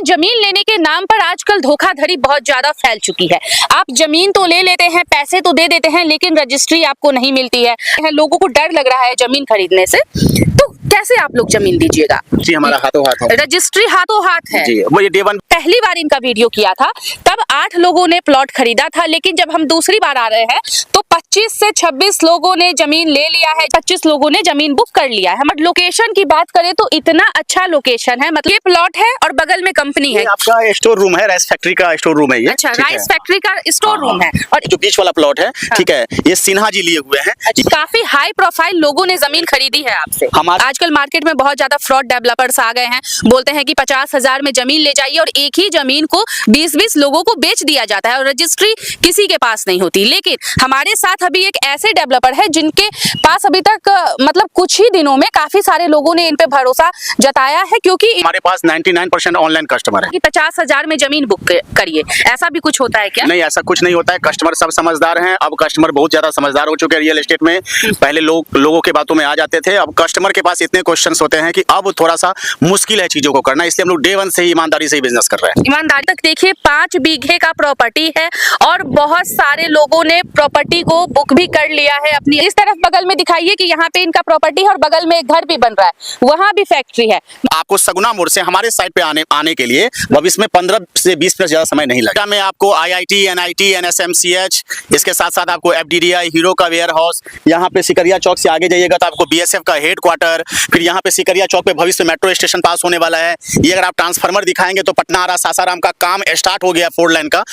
जमीन लेने के नाम पर आजकल धोखाधड़ी बहुत ज्यादा फैल चुकी है। आप जमीन तो ले लेते हैं, पैसे तो दे देते हैं, लेकिन रजिस्ट्री आपको नहीं मिलती है। लोगों को डर लग रहा है जमीन खरीदने से, तो कैसे आप लोग जमीन दीजिएगा? जी हमारा हाथों हाथ है, रजिस्ट्री हाथों हाथ है जी। वो ये डे वन पहली बार इनका वीडियो किया था तब 8 लोगों ने प्लॉट खरीदा था, लेकिन जब हम दूसरी बार आ रहे हैं तो 25 से 26 लोगों ने जमीन ले लिया है, 25 लोगों ने जमीन बुक कर लिया है। लोकेशन की बात करें तो इतना अच्छा लोकेशन है, मतलब ये प्लॉट है और बगल में कंपनी है। आपका स्टोर रूम है, राइस फैक्ट्री का स्टोर रूम है ये। अच्छा, राइस फैक्ट्री का स्टोर रूम है। और जो बीच वाला प्लॉट है, ठीक है, ये सिन्हा जी लिए हुए हैं। काफी हाई प्रोफाइल लोगों ने जमीन खरीदी है आपसे। आजकल मार्केट में बहुत ज्यादा फ्रॉड डेवलपर्स आ गए हैं, बोलते हैं कि 50,000 में जमीन ले जाइए और एक ही जमीन को 20-20 लोगों को बेच दिया जाता है और रजिस्ट्री किसी के पास नहीं होती। लेकिन हमारे साथ अभी एक ऐसे डेवलपर है जिनके पास अभी तक मतलब कुछ ही दिनों में काफी सारे लोगों ने इन पे भरोसा जताया है, क्योंकि हमारे पास 99% ऑनलाइन कस्टमर है। 50,000 में जमीन बुक करिए, ऐसा भी कुछ होता है क्या? नहीं, ऐसा कुछ नहीं होता है। कस्टमर सब समझदार हैं। अब कस्टमर बहुत ज्यादा समझदार हो चुके हैं रियल एस्टेट में। पहले लोगों के बातों में आ जाते थे, अब कस्टमर के पास इतने क्वेश्चंस होते हैं कि अब थोड़ा सा मुश्किल है चीजों को करना, इसलिए हम लोग डे वन से ही ईमानदारी से ही बिजनेस कर रहे हैं। ईमानदारी तक देखिए, 5 बीघे का प्रॉपर्टी है और बहुत सारे लोगों ने प्रॉपर्टी को बुक भी कर लिया है अपनी। इस तरफ बगल में दिखाइए कि यहाँ पे इनका प्रॉपर्टी है और बगल में एक घर भी बन रहा है, वहाँ भी फैक्ट्री है। आपको सगुना मोड़ से हमारे साइड पे आने के लिए भविष्य में 15 से 20 मिनट ज्यादा समय नहीं लगेगा। मैं आपको IIT, NIT, NSMCH, इसके साथ साथ आपको FDDI, हीरो का वेयर हाउस, यहाँ पे सिकरिया चौक से आगे जाइएगा तो आपको BSF का हेड क्वार्टर, फिर यहाँ पे सिकरिया चौक पे भविष्य में मेट्रो स्टेशन पास होने वाला है। ये अगर आप ट्रांसफार्मर दिखाएंगे तो पटना आरा सासाराम का काम स्टार्ट हो गया 4 लाइन का।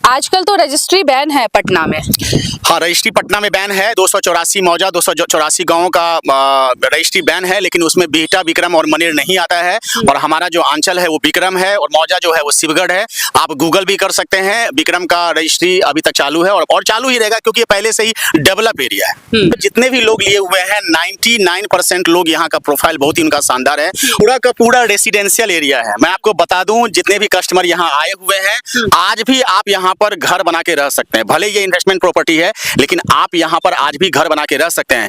आजकल तो रजिस्ट्री बैन है पटना में। हाँ, रजिस्ट्री पटना में बैन है। 284 मौजा 284 गाँव का रजिस्ट्री बैन है, लेकिन उसमें बिहटा, विक्रम और मनेर नहीं आता है। और हमारा जो अंचल है वो विक्रम है और मौजा जो है वो शिवगढ़ है। आप गूगल भी कर सकते हैं। विक्रम का रजिस्ट्री अभी तक चालू है और चालू ही रहेगा, क्योंकि ये पहले से ही डेवलप एरिया है। जितने भी लोग लिए हुए हैं 99% लोग, यहाँ का प्रोफाइल बहुत ही उनका शानदार है। पूरा का पूरा रेसिडेंशियल एरिया है। मैं आपको बता दूं, जितने भी कस्टमर यहाँ आए हुए हैं, आज भी आप यहाँ पर घर बना के रह सकते हैं। भले ये इन्वेस्टमेंट प्रॉपर्टी है, लेकिन आप यहाँ पर आज भी घर बना के रह सकते हैं।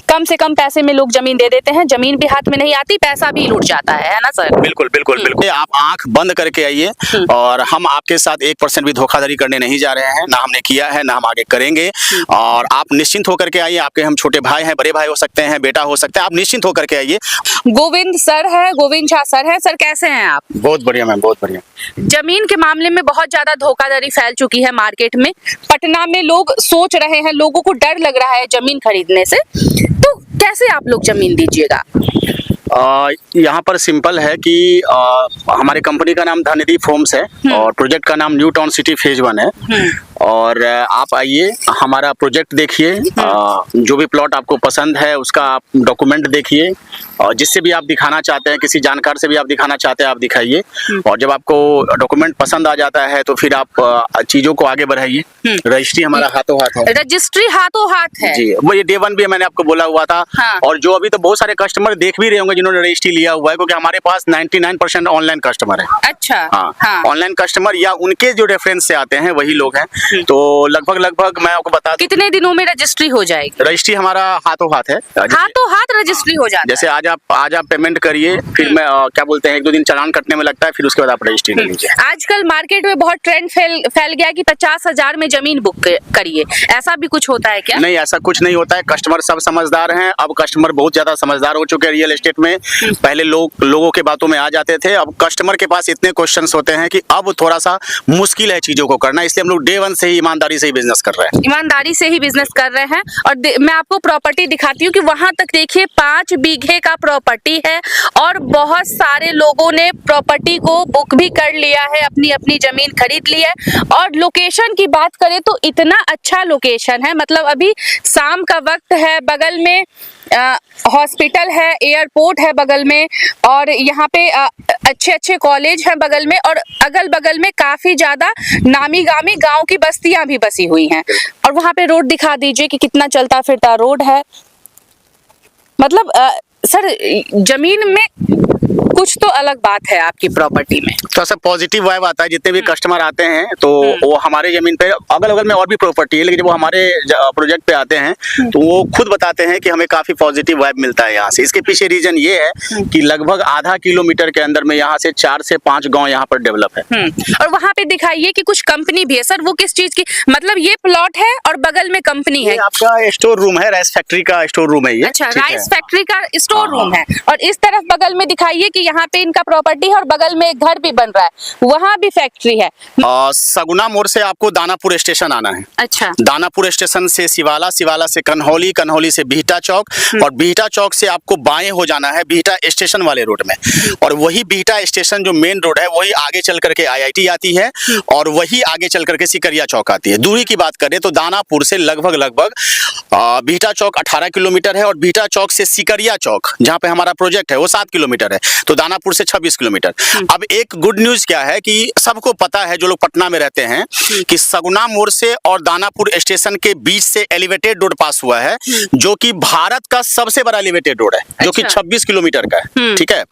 कम से कम पैसे में लोग जमीन दे देते हैं, जमीन भी हाथ में नहीं आती, पैसा भी लूट जाता है ना सर? बिल्कुल बिल्कुल बिल्कुल। आप आंख बंद करके आइए, और हम आपके साथ 1% भी धोखाधड़ी करने नहीं जा रहे हैं, ना हमने किया है, ना हम आगे करेंगे। और आप निश्चिंत होकर के आइए। आपके हम छोटे भाई हैं, बड़े भाई हो सकते हैं, बेटा हो सकता है, आप निश्चिंत होकर के आइए। गोविंद सर है, गोविंद झा सर है। सर कैसे हैं आप? बहुत बढ़िया मैम, बहुत बढ़िया। जमीन के मामले में बहुत ज्यादा धोखाधड़ी फैल चुकी है मार्केट में। पटना में लोग सोच रहे हैं, लोगों को डर लग रहा है जमीन खरीदने से, तो कैसे आप लोग जमीन दीजिएगा? यहाँ पर सिंपल है कि हमारी कंपनी का नाम धनदीप होम्स है और प्रोजेक्ट का नाम न्यू टाउन सिटी फेज 1 है। और आप आइए, हमारा प्रोजेक्ट देखिए, जो भी प्लॉट आपको पसंद है उसका आप डॉक्यूमेंट देखिए, और जिससे भी आप दिखाना चाहते हैं, किसी जानकार से भी आप दिखाना चाहते हैं, आप दिखाइए। और जब आपको डॉक्यूमेंट पसंद आ जाता है तो फिर आप चीजों को आगे बढ़ाइए। रजिस्ट्री हमारा हाथों हाथ है। रजिस्ट्री हाथों हाथ है जी। वो ये डे वन भी मैंने आपको बोला हुआ था। हाँ। और जो अभी तो बहुत सारे कस्टमर देख भी रहे होंगे जिन्होंने रजिस्ट्री लिया हुआ है, क्योंकि हमारे पास 99% ऑनलाइन कस्टमर है। अच्छा। हाँ, ऑनलाइन कस्टमर या उनके जो रेफरेंस से आते हैं वही लोग हैं। तो लगभग मैं आपको बता दूं, कितने दिनों में रजिस्ट्री हो जाएगी? रजिस्ट्री हमारा हाथों हाथ है। हाथों हाथ रजिस्ट्री हो जाती है। जैसे आज आप पेमेंट करिए, फिर मैं क्या बोलते हैं, 1-2 दिन चालान कटने में लगता है, फिर उसके बाद आप रजिस्ट्री ले लीजिए। आजकल मार्केट में बहुत ट्रेंड फैल गया कि 50,000 में जमीन बुक करिए, ऐसा भी कुछ होता है क्या? नहीं, ऐसा कुछ नहीं होता है। कस्टमर सब समझदार हैं। अब कस्टमर बहुत ज्यादा समझदार हो चुके हैं रियल एस्टेट में। पहले लोगों के बातों में आ जाते थे, अब कस्टमर के पास इतने क्वेश्चंस होते हैं कि अब थोड़ा सा मुश्किल है चीजों को करना, इसलिए हम लोग डे वन से ही ईमानदारी से ही बिजनेस कर रहे हैं। ईमानदारी से ही बिजनेस कर रहे हैं। और मैं आपको प्रॉपर्टी दिखाती हूँ कि वहां तक देखिए, 5 बीघे का प्रॉपर्टी है और बहुत सारे लोगों ने प्रॉपर्टी को बुक भी कर लिया है, अपनी अपनी जमीन खरीद ली है। और लोकेशन की बात करें तो इतना अच्छा लोकेशन है, मतलब अभी शाम का वक्त है, बगल में हॉस्पिटल है, एयरपोर्ट है बगल में, और यहाँ पे अच्छे कॉलेज हैं बगल में, और अगल बगल में काफी ज्यादा नामी गामी गांव की बस्तियां भी बसी हुई हैं। और वहाँ पे रोड दिखा दीजिए कि कितना चलता फिरता रोड है। मतलब सर, जमीन में कुछ तो अलग बात है आपकी प्रॉपर्टी में। तो ऐसा पॉजिटिव वाइब आता है, जितने भी कस्टमर आते हैं तो वो हमारे जमीन पे, अगल बगल में और भी प्रॉपर्टी है, लेकिन जब वो हमारे प्रोजेक्ट पे आते हैं तो वो खुद बताते हैं कि हमें काफी पॉजिटिव वाइब मिलता है यहाँ से। इसके पीछे रीजन ये है कि लगभग आधा किलोमीटर के अंदर में यहाँ से 4 से 5 गांव यहाँ पर डेवलप है। और वहाँ पे दिखाइए कि कुछ कंपनी भी है सर, वो किस चीज की, मतलब ये प्लॉट है और बगल में कंपनी है। ये आपका स्टोर रूम है, राइस फैक्ट्री का स्टोर रूम है ये। अच्छा, ठीक है? राइस फैक्ट्री का स्टोर रूम है। और इस तरफ बगल में दिखाइए कि यहाँ पे इनका प्रॉपर्टी है और बगल में एक घर भी बन रहा है, वहाँ भी फैक्ट्री है। सगुना मोड़ से आपको दानापुर स्टेशन आना है। अच्छा, दानापुर स्टेशन से शिवाला, शिवाला से कन्हौली, कन्हौली से बिहटा चौक, और बिहटा चौक से आपको बाएं हो जाना है बिहटा स्टेशन वाले रोड में। और वही बिहटा स्टेशन जो मेन रोड है वही आगे चल करके IIT आती है और वही आगे चल करके सिकरिया चौक आती है। दूरी की बात करें तो दानापुर से लगभग बिहटा चौक 18 किलोमीटर है और बिहटा चौक से सिकरिया चौक जहाँ पे हमारा प्रोजेक्ट है वो 7 किलोमीटर है, तो दानापुर से 26 किलोमीटर। अब एक गुड न्यूज क्या है कि सबको पता है जो लोग पटना में रहते हैं कि सगुना मोड़ से और दानापुर स्टेशन के बीच से एलिवेटेड रोड पास हुआ है, जो कि भारत का सबसे बड़ा एलिवेटेड रोड है, जो कि 26 किलोमीटर का है। ठीक है,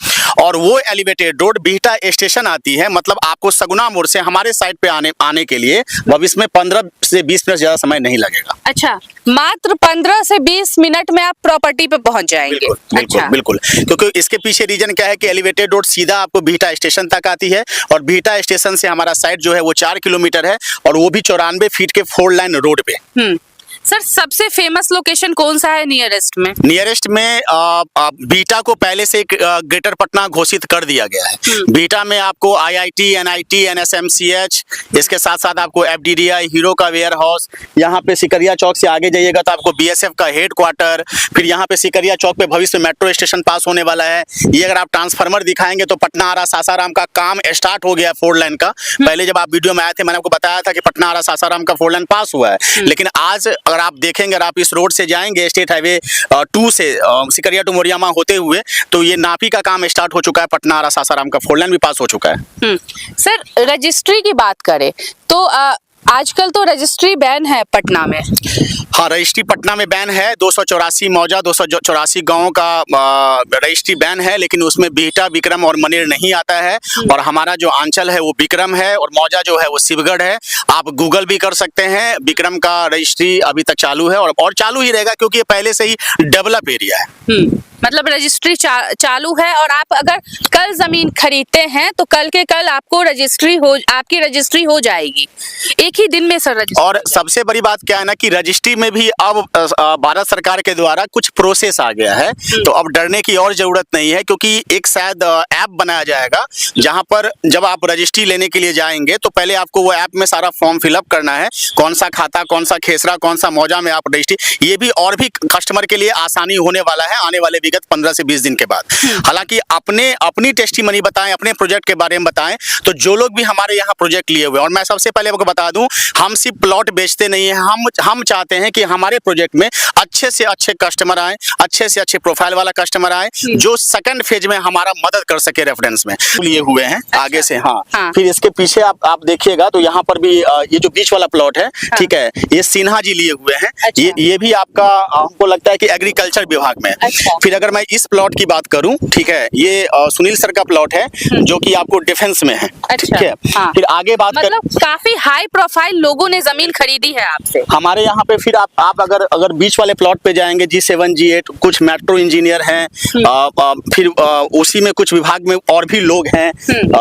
और वो एलिवेटेड रोड बिहटा स्टेशन आती है, मतलब आपको सगुना मोड़ से हमारे साइड पे आने के लिए भविष्य में 15 से 20 मिनट ज्यादा समय नहीं लगेगा। अच्छा, मात्र 15 से 20 मिनट में आप प्रॉपर्टी पे पहुंच जाएंगे। बिल्कुल, बिल्कुल, अच्छा। बिल्कुल, क्योंकि इसके पीछे रीजन क्या है कि एलिवेटेड रोड सीधा आपको बिहटा स्टेशन तक आती है और बिहटा स्टेशन से हमारा साइड जो है वो 4 किलोमीटर है और वो भी 94 फीट के 4 लाइन रोड पे। सर, सबसे फेमस लोकेशन कौन सा है नियरेस्ट में? नियरेस्ट में बीटा को पहले से ग्रेटर पटना घोषित कर दिया गया है। बीटा में आपको IIT, NIT, NSMCH, इसके साथ साथ आपको FDDI, हीरो का वेयर हाउस, यहाँ पे सिकरिया चौक से आगे जाइएगा तो आपको BSF का हेड क्वार्टर, फिर यहाँ पे सिकरिया चौक पे भविष्य में मेट्रो स्टेशन पास होने वाला है। ये अगर आप ट्रांसफार्मर दिखाएंगे तो पटना आरा सासाराम का काम स्टार्ट हो गया 4 लाइन का। पहले जब आप वीडियो में आए थे मैंने आपको बताया था कि पटना आरा सासाराम का 4 लाइन पास हुआ है, लेकिन आज अगर आप देखेंगे, अगर आप इस रोड से जाएंगे स्टेट हाईवे 2 से सिकरिया टू मोरियामा होते हुए, तो ये नापी का काम स्टार्ट हो चुका है, पटना आरा सासाराम का 4 लाइन भी पास हो चुका है। सर, रजिस्ट्री की बात करें तो आजकल तो रजिस्ट्री बैन है पटना में। हाँ, रजिस्ट्री पटना में बैन है। 284 मौजा 284 गांवों का रजिस्ट्री बैन है, लेकिन उसमें बिहटा, विक्रम और मनेर नहीं आता है। और हमारा जो अंचल है वो विक्रम है और मौजा जो है वो शिवगढ़ है। आप गूगल भी कर सकते हैं। विक्रम का रजिस्ट्री अभी तक चालू है और चालू ही रहेगा क्योंकि ये पहले से ही डेवलप एरिया है। मतलब रजिस्ट्री चालू है और आप अगर कल जमीन खरीदते हैं तो कल के कल आपको आपकी रजिस्ट्री हो जाएगी एक ही दिन में सर रजिस्ट्री। और सबसे बड़ी बात क्या है ना कि रजिस्ट्री में भी अब भारत सरकार के द्वारा कुछ प्रोसेस आ गया है, तो अब डरने की और जरूरत नहीं है, क्योंकि एक शायद ऐप बनाया जाएगा जहां पर जब आप रजिस्ट्री लेने के लिए जाएंगे तो पहले आपको वो ऐप में सारा फॉर्म फिलअप करना है, कौन सा खाता, कौन सा खेसरा, कौन सा मौजा में आप रजिस्ट्री। ये भी और भी कस्टमर के लिए आसानी होने वाला है आने वाले 15 से 20 दिन के बाद। हालांकि अपनी टेस्टिमनी बताएं, अपने प्रोजेक्ट के बारे में बताएं, तो जो लोग भी हमारे यहाँ प्रोजेक्ट लिए हुए, और मैं सबसे पहले आपको बता दूं, हम सिर्फ प्लॉट बेचते नहीं है, हम चाहते हैं कि हमारे प्रोजेक्ट में अच्छे से अच्छे कस्टमर आए, अच्छे से अच्छे प्रोफाइल वाला कस्टमर आए जो सेकंड फेज में हमारा मदद कर सके रेफरेंस में। लिए हुए हैं आगे से। हाँ, फिर इसके पीछे आप देखिएगा तो यहाँ पर भी ये जो बीच वाला प्लॉट है, ठीक है, ये सिन्हा जी लिए हुए हैं। ये भी आपका हमको लगता है कि एग्रीकल्चर विभाग में। फिर अगर मैं इस प्लॉट की बात करूं, ठीक है, ये सुनील सर का प्लॉट है जो कि आपको डिफेंस में है। ठीक है, फिर आगे बात मतलब काफी हाई प्रोफाइल लोगों ने जमीन खरीदी है आपसे हमारे यहाँ पे। फिर आप अगर बीच वाले प्लॉट पे जाएंगे, G7 G8, कुछ मेट्रो इंजीनियर हैं, फिर उसी में कुछ विभाग में और भी लोग हैं,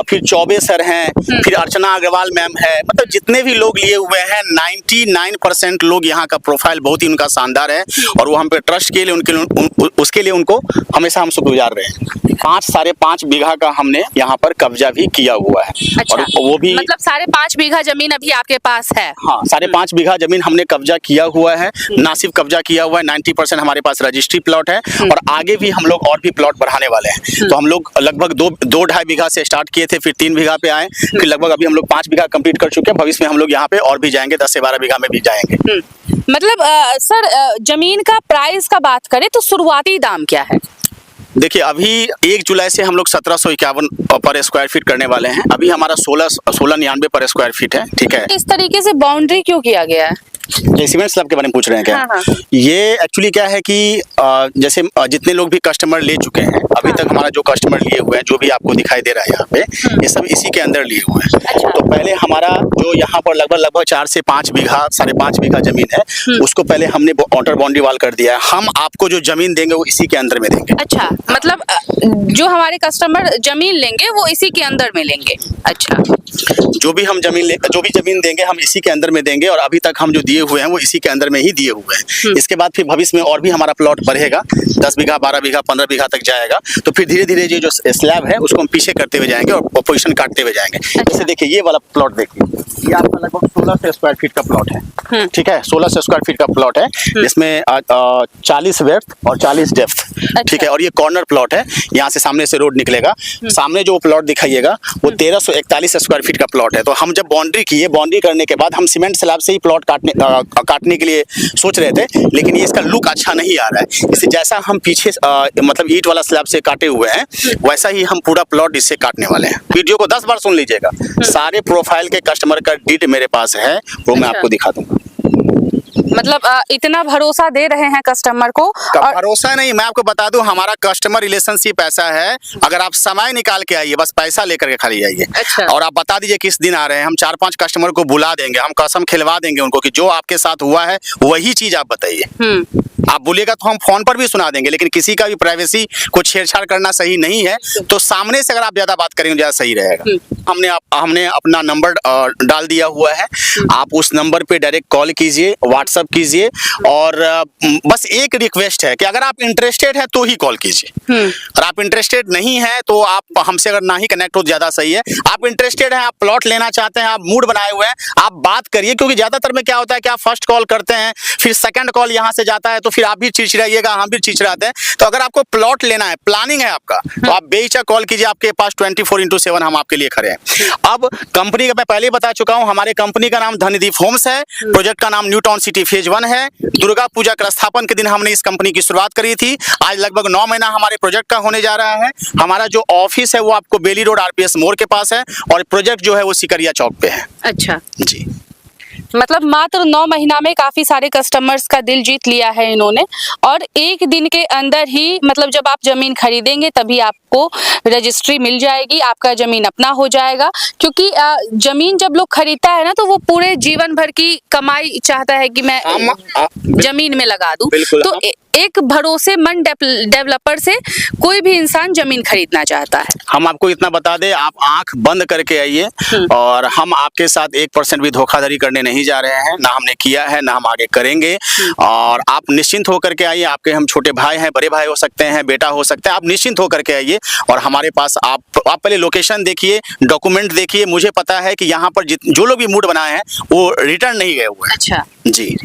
फिर चौबे सर हैं, फिर अर्चना अग्रवाल मैम है। मतलब जितने भी लोग लिए हुए हैं 99% लोग यहाँ का प्रोफाइल बहुत ही उनका शानदार है और वो हम पे ट्रस्ट के लिए उसके लिए उनको हमेशा हम शुक्रगुजार रहे हैं। 5.5 बीघा का हमने यहाँ पर कब्जा भी किया हुआ है। अच्छा, और वो भी मतलब 5.5 बीघा जमीन अभी आपके पास है? हाँ, 5.5 बीघा जमीन हमने कब्जा किया हुआ है, ना सिर्फ कब्जा किया हुआ है, 90% हमारे पास रजिस्ट्री प्लॉट है और आगे भी हम लोग और भी प्लॉट बढ़ाने वाले हैं। तो हम लोग लगभग 2-2.5 बीघा से स्टार्ट किए थे, फिर 3 बीघा पे आए, फिर लगभग अभी हम लोग 5 बीघा कंप्लीट कर चुके हैं। भविष्य में हम लोग यहाँ पे और भी जाएंगे, 10 से 12 बीघा में भी जाएंगे। मतलब सर, जमीन का प्राइस का बात करें तो शुरुआती दाम क्या है? देखिए, अभी 1 जुलाई से हम लोग 1751 पर स्क्वायर फीट करने वाले हैं। अभी हमारा 1699 पर स्क्वायर फीट है। ठीक है, इस तरीके से बाउंड्री क्यों किया गया है? ये सीमेंट स्लैब के बारे में पूछ रहे हैं क्या? हाँ। ये एक्चुअली क्या है कि जैसे जितने लोग भी कस्टमर ले चुके हैं अभी तक, हमारा जो कस्टमर लिए हुए हैं, जो भी आपको दिखाई दे रहा है यहाँ पे, ये सब इसी के अंदर लिए हुए हैं। अच्छा। तो पहले हमारा जो यहाँ पर लगभग 4 से 5 बीघा, 5.5 बीघा जमीन है, उसको पहले हमने आउटर बाउंड्री वाल कर दिया है। हम आपको जो जमीन देंगे वो इसी के अंदर में देंगे। अच्छा, मतलब जो हमारे कस्टमर जमीन लेंगे वो इसी के अंदर में लेंगे। अच्छा, जो भी जमीन देंगे हम इसी के अंदर में देंगे, और अभी तक हम जो दिए हुए हैं वो इसी के अंदर में ही दिए हुए हैं। इसके बाद फिर भविष्य में और भी हमारा प्लॉट बढ़ेगा, 10 बीघा, 12 बीघा, 15 बीघा तक जाएगा। तो फिर धीरे धीरे ये जो स्लैब है उसको हम पीछे करते हुए जाएंगे और पोजीशन काटते हुए जाएंगे। जैसे देखिए ये वाला प्लॉट देखिए, ये आपका लगभग 1600 स्क्वायर फीट का प्लॉट है। ठीक है, 1600 स्क्वायर फीट का प्लॉट है, जिसमें 40 वेड्थ और 40 डेप्थ। ठीक है, और ये कॉर्नर प्लॉट है, यहाँ से सामने से रोड निकलेगा। सामने जो प्लॉट दिखाइएगा वो 1341 स्क्वायर फीट का प्लॉट है। तो हम जब बाउंड्री किए, बाउंड्री करने के बाद हम सीमेंट स्लैब से ही प्लॉट काटने के लिए सोच रहे थे, लेकिन ये इसका लुक अच्छा नहीं आ रहा है। इससे जैसा हम पीछे मतलब ईंट वाला स्लैब से काटे हुए हैं, वैसा ही हम पूरा प्लॉट इससे काटने वाले हैं। वीडियो को 10 बार सुन लीजिएगा। सारे प्रोफाइल के कस्टमर का डीट मेरे पास है, वो मैं आपको दिखा दूंगा। मतलब इतना भरोसा दे रहे हैं कस्टमर को। और भरोसा नहीं, मैं आपको बता दूं, हमारा कस्टमर रिलेशनशिप ऐसा है, अगर आप समय निकाल के आइए, बस पैसा लेकर के खाली आइए। अच्छा। और आप बता दीजिए किस दिन आ रहे हैं, हम 4-5 कस्टमर को बुला देंगे, हम कसम खिलवा देंगे उनको कि जो आपके साथ हुआ है वही चीज आप बताइए। आप बोलिएगा तो हम फोन पर भी सुना देंगे, लेकिन किसी का भी प्राइवेसी को छेड़छाड़ करना सही नहीं है। तो सामने से अगर आप ज्यादा बात करेंगे ज्यादा सही रहेगा। हमने अपना नंबर डाल दिया हुआ है, आप उस नंबर पे डायरेक्ट कॉल कीजिए, व्हाट्सएप कीजिए, और बस एक रिक्वेस्ट है कि अगर आप इंटरेस्टेड है तो ही कॉल कीजिए। और आप इंटरेस्टेड नहीं है तो आप हमसे अगर ना ही कनेक्ट हो ज्यादा सही है। आप इंटरेस्टेड हैं, आप प्लॉट लेना चाहते हैं, आप मूड बनाए हुए हैं, आप बात करिए। क्योंकि ज्यादातर में क्या होता है कि आप फर्स्ट कॉल करते हैं, फिर सेकंड कॉल यहाँ से जाता है, तो फिर आप भी चिड़चिड़ाइएगा, हम भी चिड़चिड़ाते हैं। तो अगर आपको प्लॉट लेना है, प्लानिंग है आपका, तो आप बेहिचक कॉल कीजिए, आपके पास 24x7 हम आपके लिए खड़े हैं। अब कंपनी का मैं पहले ही बता चुका हूं, हमारे कंपनी का नाम धनदीप होम्स है, प्रोजेक्ट का नाम न्यू टाउन सिटी फेज 1 है। दुर्गा पूजा के स्थापन के दिन हमने इस कंपनी की शुरुआत करी थी। आज लगभग 9 महीना हमारे प्रोजेक्ट का होने जा रहा है। हमारा जो ऑफिस है वो आपको बेली रोड RPS मोड़ के पास है, और प्रोजेक्ट जो है वो सिकरिया चौक पे है। अच्छा जी, मतलब मात्र 9 महीना में काफी सारे कस्टमर्स का दिल जीत लिया है इन्होंने। और एक दिन के अंदर ही, मतलब जब आप जमीन खरीदेंगे तभी आपको रजिस्ट्री मिल जाएगी, आपका जमीन अपना हो जाएगा। क्योंकि जमीन जब लोग खरीदता है ना, तो वो पूरे जीवन भर की कमाई चाहता है कि मैं जमीन में लगा दूं। तो एक भरोसेमंद डेवलपर से कोई भी इंसान जमीन खरीदना चाहता है। हम आपको इतना बता दें, आप आंख बंद करके आइए, और हम आपके साथ 1% भी धोखाधड़ी करने नहीं जा रहे हैं, ना हमने किया है, ना हम आगे करेंगे। और आप निश्चिंत होकर के आइए, आपके हम छोटे भाई हैं, बड़े भाई हो सकते हैं, बेटा हो सकते हैं, आप निश्चिंत होकर के आइए। और हमारे पास आप पहले लोकेशन देखिए, डॉक्यूमेंट देखिए। मुझे पता है कि यहाँ पर जो लोग भी मूड बनाए हैं वो रिटर्न नहीं गए हुए हैं। अच्छा जी।